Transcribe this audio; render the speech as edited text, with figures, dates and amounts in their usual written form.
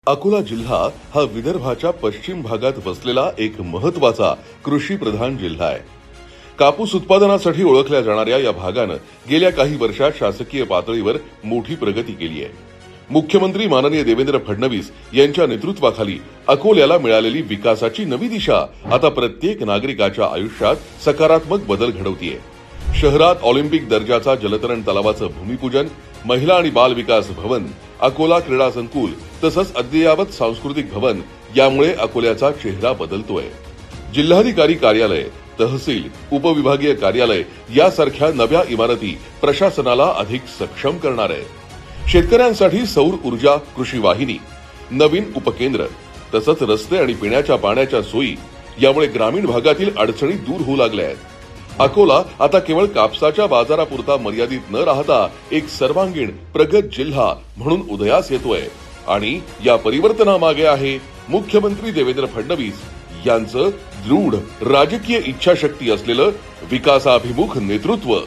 अकोला जिल्हा हा विदर्भाच्या पश्चिम भागात वसलेला एक महत्वाचा कृषी प्रधान जिल्हा आहे. कापूस उत्पादनासाठी ओळखल्या जाणाऱ्या या भागानं गेल्या काही वर्षात शासकीय पातळीवर मोठी प्रगती केली आहे. मुख्यमंत्री माननीय देवेंद्र फडणवीस यांच्या नेतृत्वाखाली अकोल्याला मिळालेली विकासाची नवी दिशा आता प्रत्येक नागरिकाच्या आयुष्यात सकारात्मक बदल घडवतीये. शहरात ऑलिम्पिक दर्जाचा जलतरण तलावाचं भूमिपूजन, महिला आणि बाल विकास भवन, अकोला क्रीडा संकुल तसंच अद्ययावत सांस्कृतिक भवन यामुळे अकोल्याचा चेहरा बदलतोय. जिल्हाधिकारी कार्यालय, तहसील, उपविभागीय कार्यालय यासारख्या नव्या इमारती प्रशासनाला अधिक सक्षम करणार आहे. शेतकऱ्यांसाठी सौर ऊर्जा कृषी वाहिनी, नवीन उपकेंद्र तसंच रस्ते आणि पिण्याच्या पाण्याच्या सोयी यामुळे ग्रामीण भागातील अडचणी दूर होऊ लागल्या आहेत. अकोला आता केवळ कापसाच्या बाजारापुरता मर्यादित न राहता एक सर्वांगीण प्रगत जिल्हा म्हणून उदयास येतोय आणि या परिवर्तनामागे आहे मुख्यमंत्री देवेंद्र फडणवीस यांचं दृढ राजकीय इच्छाशक्ती असलेलं विकासाभिमुख नेतृत्व.